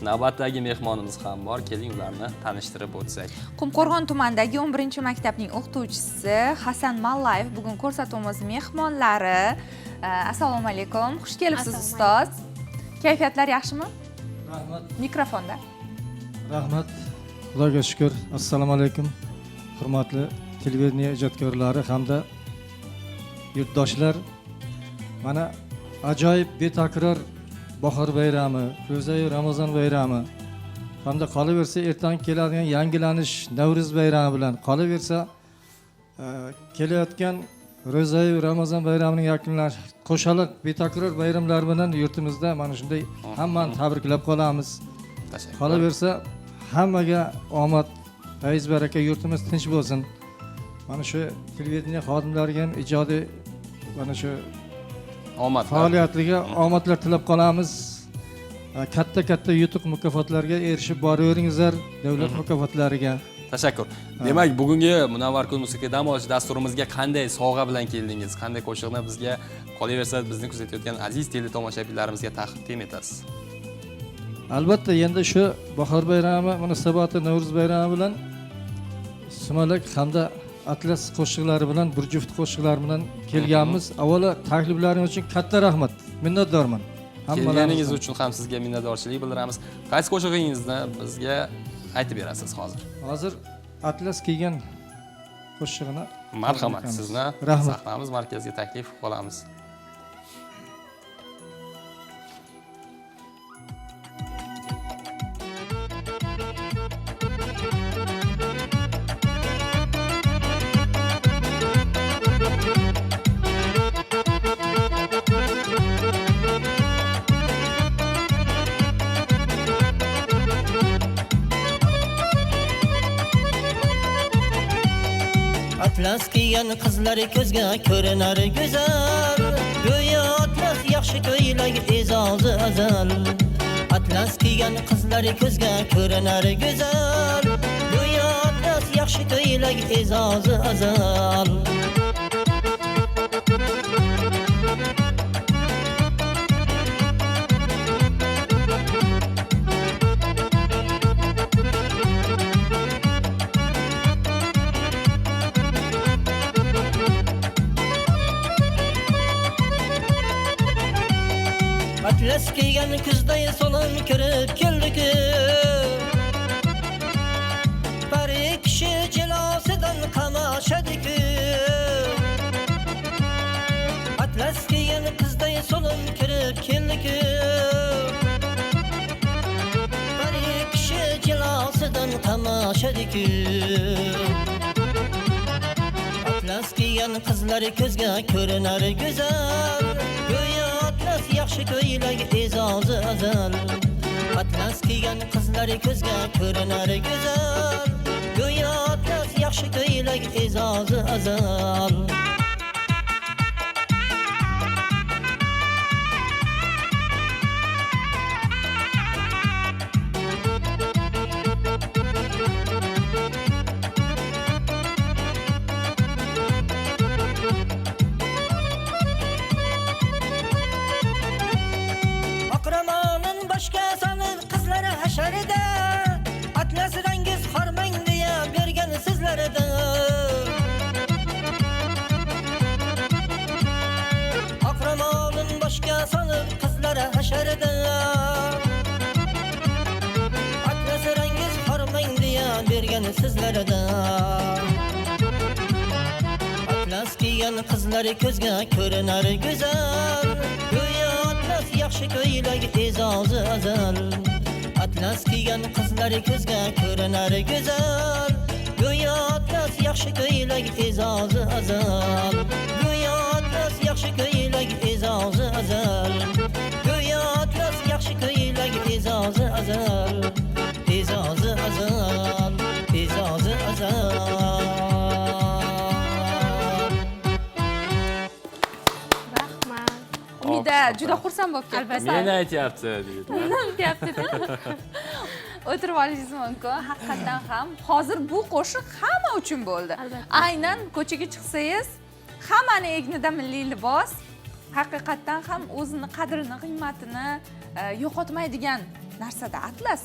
navbatdagi mehmonimiz ham bor. Keling, ularni tanishtirib o'tsak. Qumqo'rg'on tumanidagi 11-maktabning o'qituvchisi Hasan Mallayev bugun ko'rsatuvimiz mehmonlari. Assalomu alaykum. Xush kelibsiz ustoz. Kayfiyatlar yaxshimi? Rahmat. Mikrofonda. Rahmat. Xudoga shukr. Assalomu alaykum. Hurmatli televideniya ijodkorlari hamda yurtdoshlar. Mana ajoyib betakror bahor bayrami, ro'za-yu Ramazon bayrami hamda qolaversa ertangi keladigan yangilanish Navro'z bayrami bilan qolaversa kelayotgan ro'za-yu Ramazon bayramining yakunlanish qo'shaloq betakror bayramlar bilan yurtimizda mana shunday hammani tabriklab qolamiz. Qolaversa hammaga omad, fayz baraka, yurtimiz tinch bo'lsin. Mana shu televideniya xodimlariga ham ijodiy mana shu Omad. Faoliyatiga omadlar tilab qolamiz. Katta yutuq mukofotlarga erishib boraveringizlar, davlat mukofotlariga. Tashakkur. Demak, bugungi Munavvar kun musiqiy dam olish dasturimizga qanday sovg'a bilan keldingiz? Qanday qo'shiqni bizga qolaversa bizni kuzatayotgan aziz teletomoshabinlarimizga taqdim etasiz? Albatta, endi shu bahor bayrami munosabati Navro'z bayrami bilan sumalak hamda atlas qo'shiqlari bilan bir juft qo'shiqlar bilan kelganmiz. Avvalo takliflaringiz uchun katta rahmat. Minnatdorman. Kelganingiz uchun ham sizga minnatdorchilik bildiramiz. Qaysi qo'shig'ingizni bizga aytib berasiz hozir? Hozir atlas kiygan qo'shig'ini marhamat, sizni sahnamiz markaziga taklif qilamiz. Atlas kiygan qizlar ko'zga ko'rinar go'zal, go'yo atlas yaxshi ko'ylak e'zozi azal. Atlas kiygan qizlar ko'zga ko'rinar go'zal, go'yo atlas yaxshi ko'ylak e'zozi azal. Atlas kiygan kuzday solon kirib keldi-ku, pari kishi jilosidan qamashadi-ku. Atlas kiygan kuzday solon kirib keldi-ku, pari kishi jilosidan qamashadi-ku. Atlas kiygan qizlar ko'zga ko'rinar go'zal, go'yo atlas yaxshi ko'ylak e'zozi azal. Atlas kiygan qizlar ko'zga ko'rinar go'zal, go'yo atlas yaxshi ko'ylak e'zozi azal. Atlas rangiz hormang deya bergan sizlarda. Aqramonin boshga solib qizlar hasharida. Atlas rangiz hormang deya bergan sizlarda. Atlas kiygan qizlar ko'zga ko'rinar go'zal, go'yo atlas yaxshi ko'ylak e'zozi azal. Atlas kiygan qizlar ko'zga ko'rinar go'zal, go'yo atlas yaxshi ko'ylak e'zozi azal. Go'yo atlas yaxshi ko'ylak e'zozi azal. Go'yo atlas yaxshi ko'ylak e'zozi azal. E'zozi azal, e'zozi azal. Umida juda xursand bo'lib ketdi. Meni aytyapti deydi. Aytyapti-da. O'tirib olishingiz mumkin. Haqiqatan ham hozir bu qo'shiq hamma uchun bo'ldi. Aynan ko'chaga chiqsangiz, hammani egnida milliy libos haqiqatan ham o'zini qadrini, qiymatini yo'qotmaydigan narsada atlas.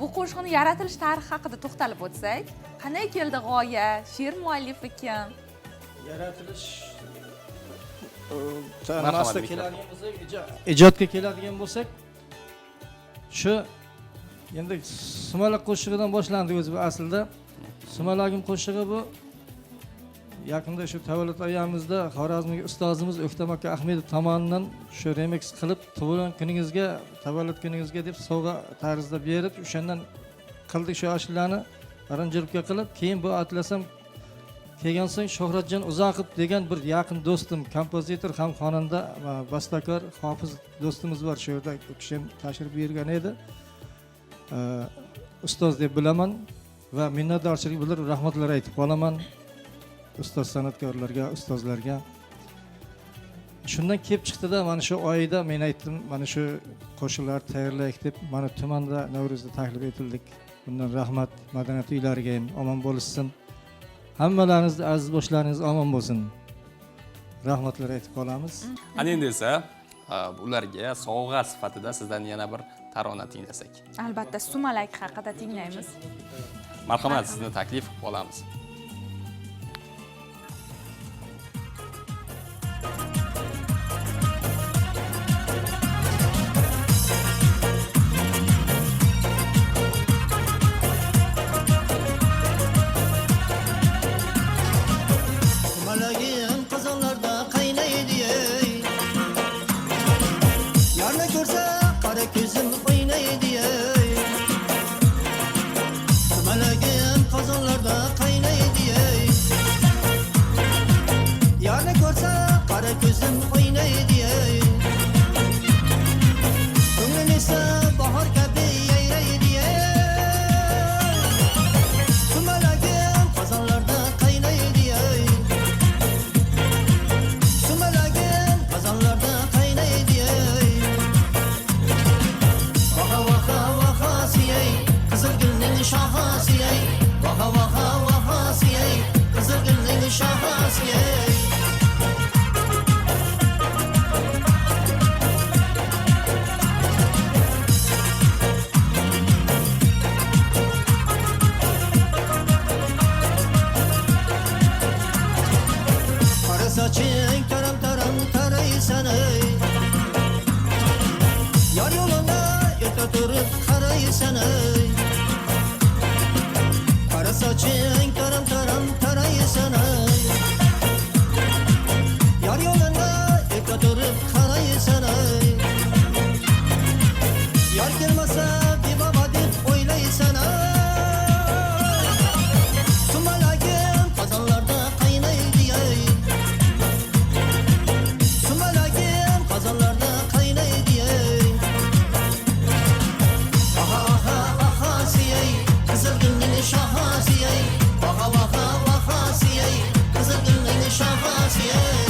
Bu qo'shiqni yaratilish tarixi haqida to'xtalib o'tsak, qanday keldi g'oya, she'r muallifi kim? Yaratilish Marhamat, nasda keladigan bo'lsak, ijodga keladigan bo'lsak, shu endi Sumalak qo'shig'idan boshlandi o'zi bu aslida. Sumalagim qo'shig'i bu yaqinda shu tavallud ayamizda Xorazmlik ustozimiz O'ktam aka Ahmedov tomonidan shu remix qilib tug'ilgan kuningizga, tavallud kuningizga deb sovg'a tarzida berib, o'shandan qildik shu ashulani aranjirovka qilib, keyin bu atlasam kelgan so'ng Shuhratjon Uzoqov degan bir yaqin do'stim, kompozitor ham xonanda va bastakor Hofiz do'stimiz bor, shu yerda u kishi tashrif buyurgan edi. Ustoz deb bilaman va minnatdorchilik bildirib rahmatlar aytib qolaman ustoz san'atkorlarga, ustozlarga. Shundan kelib chiqdi-da, mana shu oyda men aytdim, mana shu qo'shiqlar tayyorlaylik deb, mana tumanda Navro'zda taklif etildik. Bundan rahmat madaniyat uylariga ham omon bo'lsin. Hammalaringizni aziz boshlaringiz omon bo'lsin. Rahmatlar aytib qolamiz. Ana endi esa ularga sovg'a sifatida sizdan yana bir tarona tinglasak. Albatta, Sumalak haqida tinglaymiz. Marhamat, sizni taklif qilib olamiz. Sumalagim qozonlarda qaynaydi ey. Yarni ko'rsa qora ko'zim o'ynaydi ey. Sumalagim qozonlarda qaynaydi ey. Yarni ko'rsa qora ko'zim o'ynaydi ey. Ko'nglim esa bahor kabi yayraydi ey. Sumalagim qozonlarda qaynaydi ey. Sumalagim qozonlarda qaynaydi ey. Vaha vaha vahasi ey, qizil gulning shohasi ey. Vaha vaha vahasi ey, qizil gulning shohasi ey. Qora soching taram taram taraysan ey. Yar yo'lida erta turib qaraysan ey. Qora soching taram taram taraysan ey. Yar yo'lida erta turib qaraysan ey. Yar kelmasa bebaba deb o'ylaysan ey. Sumalagim qozonlarda qaynaydi ey. Sumalagim qozonlarda qaynaydi ey. Aha aha ahasi ey, qizil gulning shohasi ey. Aha aha ahasi ey, qizil gulning shohasi ey.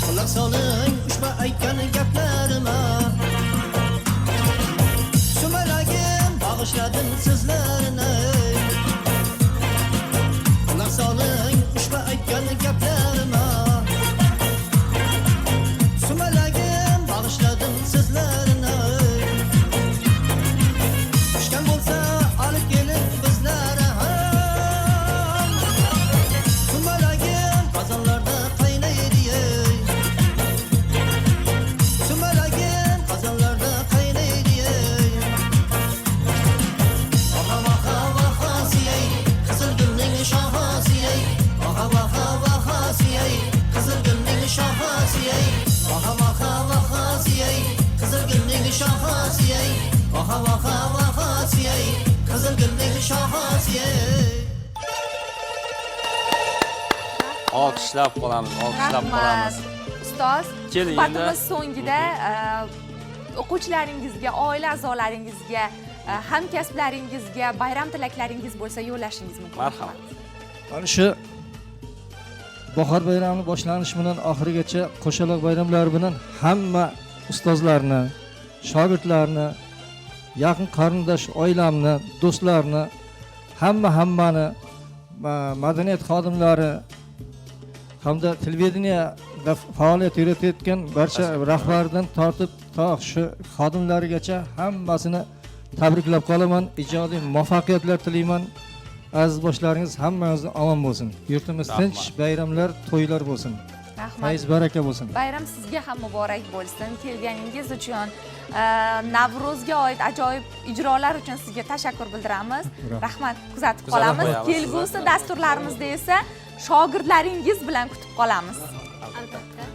Quloq soling ushbu aytgan gaplarima. Sumalagim bag'ishladim sizlarni. Quloq soling ushbu aytgan gaplarima. Sumalagim bag'ishladim sizlarni. Pishgan bo'lsa olib kelib bizlarga ham. Sumalagim qozonlarda qaynaydi ey. Sumalagim qozonlarda qaynaydi ey. Vaha vaha vahasi ey, qizil gulning shohasi ey. Vaha vaha vahasi ey, qizil gulning shohasi ey. Vaha vaha vahasi ey, qizil gulning shohasi ey. Vaha vaha vahasi ey, qizil gulning shohasi ey. Olqishlab qolamiz, olqishlab Rahmat. qolamiz. Ustoz, Keling suhbatimiz endi. so'ngida o'quvchilaringizga, oila a'zolaringizga, hamkasblaringizga bayram tilaklaringiz bo'lsa yo'llashingiz mumkin. Marhamat. Mana shu bahor bayrami boshlanishi bilan oxirigacha qo'shaloq bayramlari bilan hamma ustozlarni, shogirdlarni yaqin qarindosh oilamni, do'stlarni, hammani madaniyat xodimlari hamda televideniyada faoliyat yuritayotgan barcha rahbaridan tortib to shu xodimlarigacha hammasini tabriklab qolaman. Ijodiy muvaffaqiyatlar tilayman. Aziz boshlaringiz hammangizni omon bo'lsin. Yurtimiz tinch, bayramlar, to'ylar bo'lsin. Rahmat. Fayz baraka bo'lsin. Bayram sizga ham muborak bo'lsin. Kelganingiz uchun, Navro'zga oid ajoyib ijrolar uchun sizga tashakkur bildiramiz. Rahmat, kuzatib qolamiz. qo'yamiz. Kelgusi dasturlarimizda esa shogirdlaringiz bilan kutib qolamiz. Albatta.